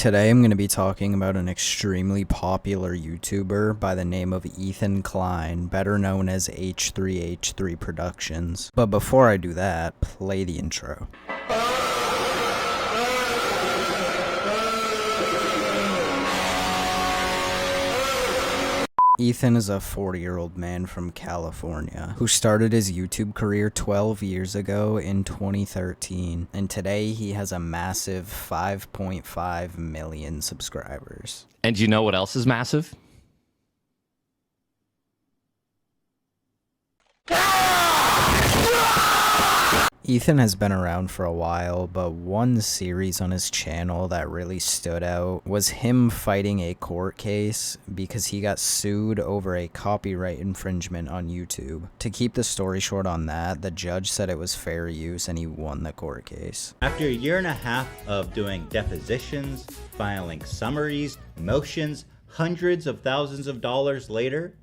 Today I'm going to be talking about an extremely popular YouTuber by the name of Ethan Klein, better known as H3H3 Productions. But before I do that, play the intro. Ethan is a 40-year-old man from California who started his YouTube career 12 years ago in 2013, and today he has a massive 5.5 million subscribers. And you know what else is massive? Ethan has been around for a while, but one series on his channel that really stood out was him fighting a court case because he got sued over a copyright infringement on YouTube. To keep the story short on that, the judge said it was fair use and he won the court case. After a year and a half of doing depositions, filing summaries, motions, hundreds of thousands of dollars later,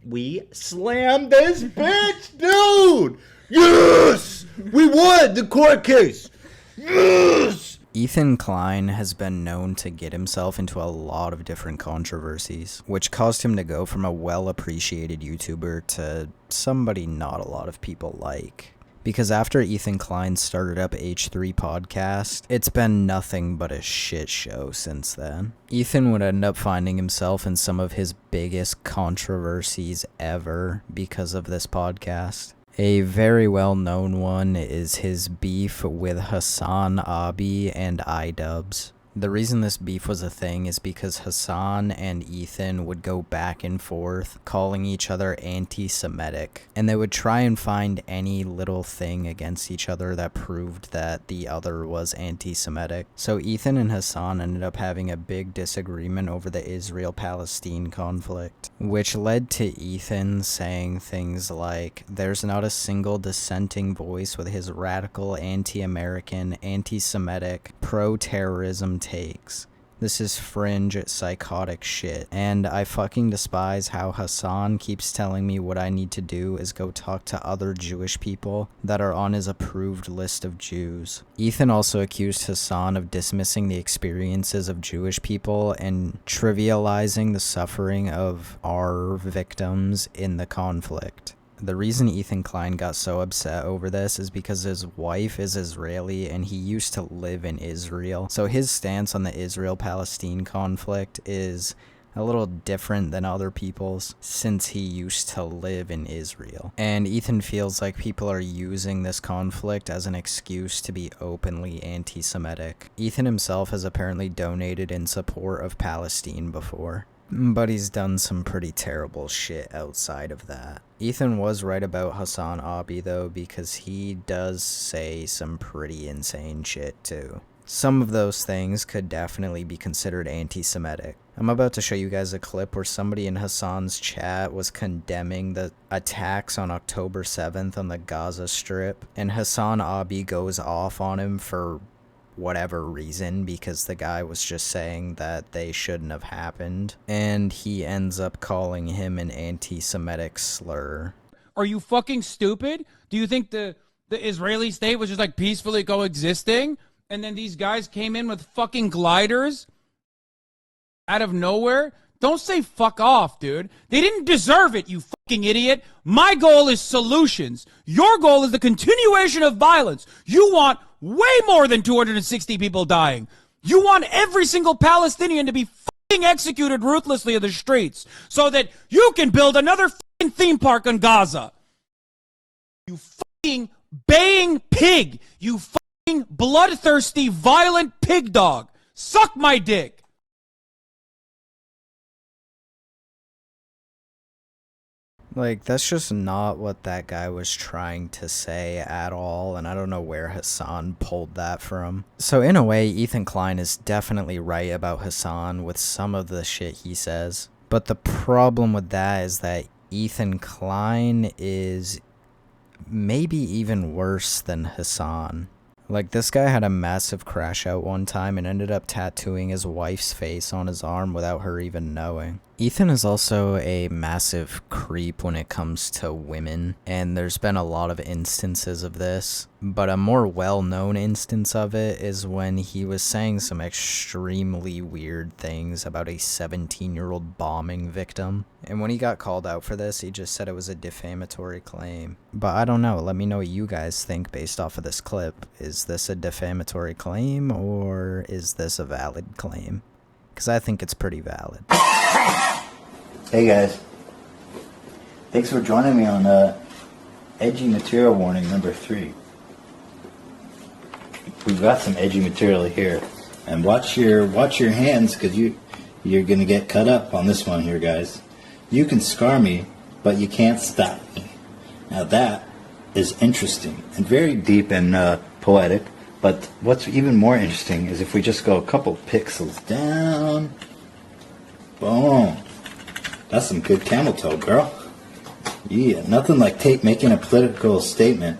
we slammed this bitch, dude! Yes! We won the court case! Yes! Ethan Klein has been known to get himself into a lot of different controversies, which caused him to go from a well-appreciated YouTuber to somebody not a lot of people like. Because after Ethan Klein started up H3 Podcast, it's been nothing but a shit show since then. Ethan would end up finding himself in some of his biggest controversies ever because of this podcast. A very well-known one is his beef with Hasan and Iddubbz. The reason this beef was a thing is because Hasan and Ethan would go back and forth calling each other anti-Semitic, and they would try and find any little thing against each other that proved that the other was anti-Semitic. So Ethan and Hasan ended up having a big disagreement over the Israel-Palestine conflict, which led to Ethan saying things like, "There's not a single dissenting voice with his radical anti-American, anti-Semitic, pro-terrorism takes. This is fringe, psychotic shit. And I fucking despise how Hasan keeps telling me what I need to do is go talk to other Jewish people that are on his approved list of Jews." Ethan also accused Hasan of dismissing the experiences of Jewish people and trivializing the suffering of our victims in the conflict. The reason Ethan Klein got so upset over this is because his wife is Israeli and he used to live in Israel. So his stance on the Israel-Palestine conflict is a little different than other people's since he used to live in Israel. And Ethan feels like people are using this conflict as an excuse to be openly anti-Semitic. Ethan himself has apparently donated in support of Palestine before, but he's done some pretty terrible shit outside of that. Ethan was right about Hasan though, because he does say some pretty insane shit too. Some of those things could definitely be considered anti-Semitic. I'm about to show you guys a clip where somebody in Hasan's chat was condemning the attacks on October 7th on the Gaza Strip, and Hasan goes off on him for whatever reason, because the guy was just saying that they shouldn't have happened, and he ends up calling him an anti-Semitic slur. Are you fucking stupid? Do you think the Israeli state was just like peacefully coexisting, and then these guys came in with fucking gliders out of nowhere? Don't say fuck off, dude. They didn't deserve it, you fucking idiot. My goal is solutions. Your goal is the continuation of violence. You want way more than 260 people dying. You want every single Palestinian to be fucking executed ruthlessly in the streets so that you can build another fucking theme park in Gaza. You fucking baying pig. You fucking bloodthirsty, violent pig dog. Suck my dick. Like, that's just not what that guy was trying to say at all, and I don't know where Hasan pulled that from. So in a way, Ethan Klein is definitely right about Hasan with some of the shit he says. But the problem with that is that Ethan Klein is maybe even worse than Hasan. Like, this guy had a massive crash out one time and ended up tattooing his wife's face on his arm without her even knowing. Ethan is also a massive creep when it comes to women, and there's been a lot of instances of this, but a more well-known instance of it is when he was saying some extremely weird things about a 17-year-old bombing victim, and when he got called out for this, he just said it was a defamatory claim. But I don't know, let me know what you guys think based off of this clip. Is this a defamatory claim, or is this a valid claim? Because I think it's pretty valid. Hey guys, thanks for joining me on edgy material warning number 3. We've got some edgy material here, and watch your hands, because you're gonna get cut up on this one here, guys. You can scar me, but you can't stop me. Now that is interesting and very deep and poetic. But what's even more interesting is if we just go a couple pixels down. Boom. That's some good camel toe, girl. Yeah, nothing like making a political statement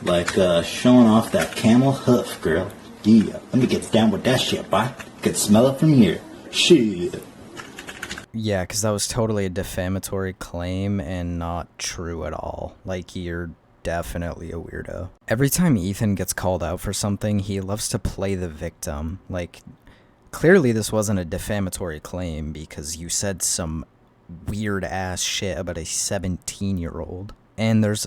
like showing off that camel hoof, girl. Yeah, let me get down with that shit, boy. Could smell it from here. Shit. Yeah, because that was totally a defamatory claim and not true at all. Like, you're definitely a weirdo. Every time Ethan gets called out for something, he loves to play the victim. Like, clearly this wasn't a defamatory claim because you said some weird ass shit about a 17-year-old. And there's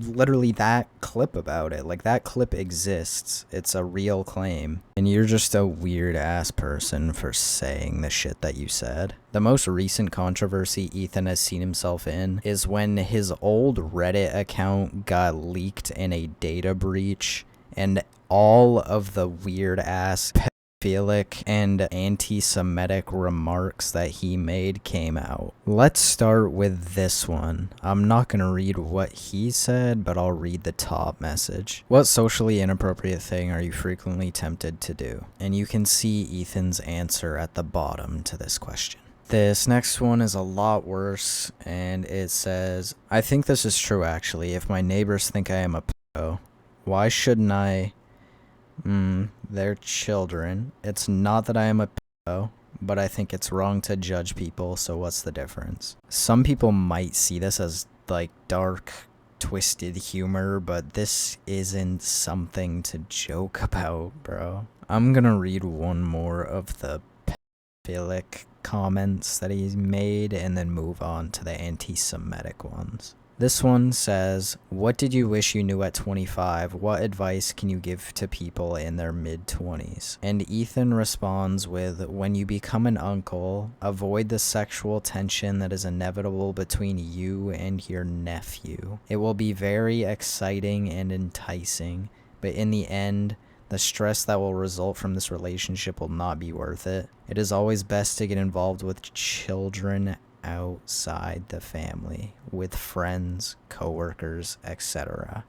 literally that clip about it. Like, that clip exists. It's a real claim. And you're just a weird ass person for saying the shit that you said. The most recent controversy Ethan has seen himself in is when his old Reddit account got leaked in a data breach, and all of the weird ass pedophilic and anti-Semitic remarks that he made came out. Let's start with this one. I'm not gonna read what he said, but I'll read the top message. What socially inappropriate thing are you frequently tempted to do? And you can see Ethan's answer at the bottom to this question. This next one is a lot worse, and it says, I think this is true actually. If my neighbors think I am a pedo, why shouldn't I? They're children. It's not that I am a pedo, but I think it's wrong to judge people, so what's the difference? Some people might see this as, like, dark, twisted humor, but this isn't something to joke about, bro. I'm gonna read one more of the pedophilic comments that he's made and then move on to the anti-Semitic ones. This one says, what did you wish you knew at 25? What advice can you give to people in their mid-20s? And Ethan responds with, when you become an uncle, avoid the sexual tension that is inevitable between you and your nephew. It will be very exciting and enticing, but in the end, the stress that will result from this relationship will not be worth it. It is always best to get involved with children outside the family, with friends, coworkers, etc.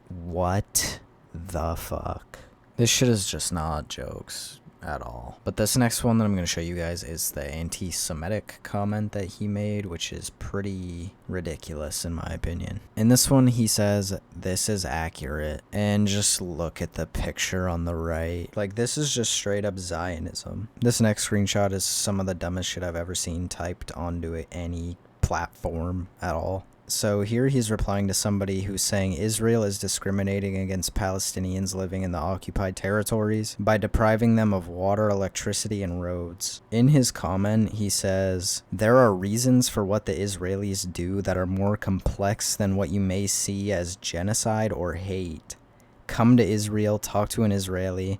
What the fuck? This shit is just not jokes at all. But this next one that I'm going to show you guys is the anti-Semitic comment that he made, which is pretty ridiculous in my opinion. In this one, he says, this is accurate. And just look at the picture on the right. Like, this is just straight up Zionism. This next screenshot is some of the dumbest shit I've ever seen typed onto any platform at all. So here he's replying to somebody who's saying Israel is discriminating against Palestinians living in the occupied territories by depriving them of water, electricity, and roads. In his comment, he says, there are reasons for what the Israelis do that are more complex than what you may see as genocide or hate. Come to Israel, talk to an Israeli.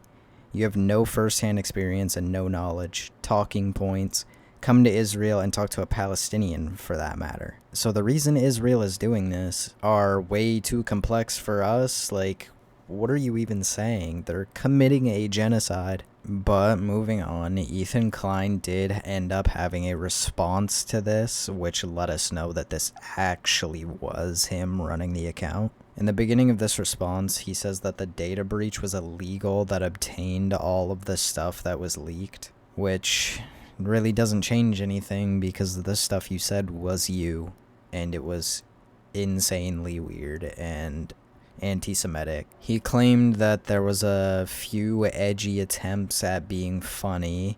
You have no first-hand experience and no knowledge. Talking points. Come to Israel and talk to a Palestinian for that matter. So the reason Israel is doing this are way too complex for us. Like, what are you even saying? They're committing a genocide. But moving on, Ethan Klein did end up having a response to this, which let us know that this actually was him running the account. In the beginning of this response, he says that the data breach was illegal that obtained all of the stuff that was leaked, which really doesn't change anything because the stuff you said was you, and it was insanely weird and anti-Semitic. He claimed that there was a few edgy attempts at being funny,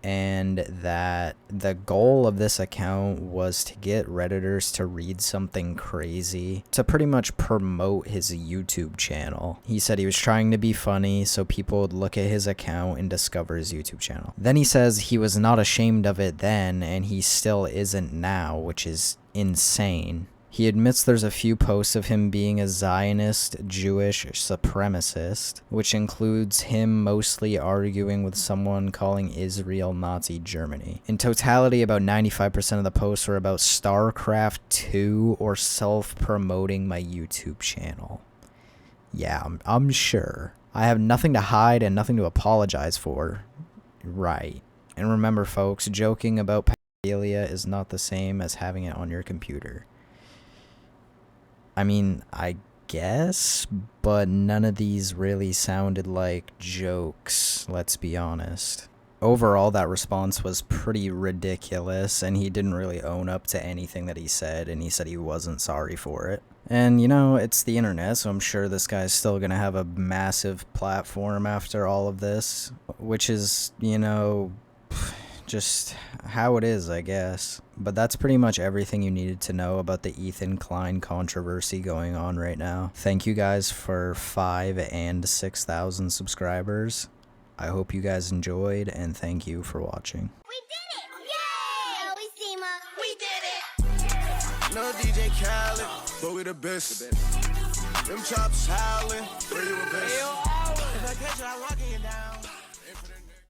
and that the goal of this account was to get Redditors to read something crazy to pretty much promote his YouTube channel. He said he was trying to be funny so people would look at his account and discover his YouTube channel. Then he says he was not ashamed of it then, and he still isn't now, which is insane. He admits there's a few posts of him being a Zionist Jewish supremacist, which includes him mostly arguing with someone calling Israel Nazi Germany. In totality, about 95% of the posts were about StarCraft 2 or self-promoting my YouTube channel. Yeah, I'm sure. I have nothing to hide and nothing to apologize for. Right. And remember, folks, joking about pedophilia is not the same as having it on your computer. I mean, I guess, but none of these really sounded like jokes, let's be honest. Overall, that response was pretty ridiculous, and he didn't really own up to anything that he said, and he said he wasn't sorry for it. And, you know, it's the internet, so I'm sure this guy's still gonna have a massive platform after all of this, which is, you know, just how it is, I guess. But that's pretty much everything you needed to know about the Ethan Klein controversy going on right now. Thank you guys for 5,000 and 6,000 subscribers. I hope you guys enjoyed, and thank you for watching. We did it! Yay! Yo, we did it! No DJ Khaled, but we the best. Them chops howling, where you a best. If I catch you, I'm locking you down.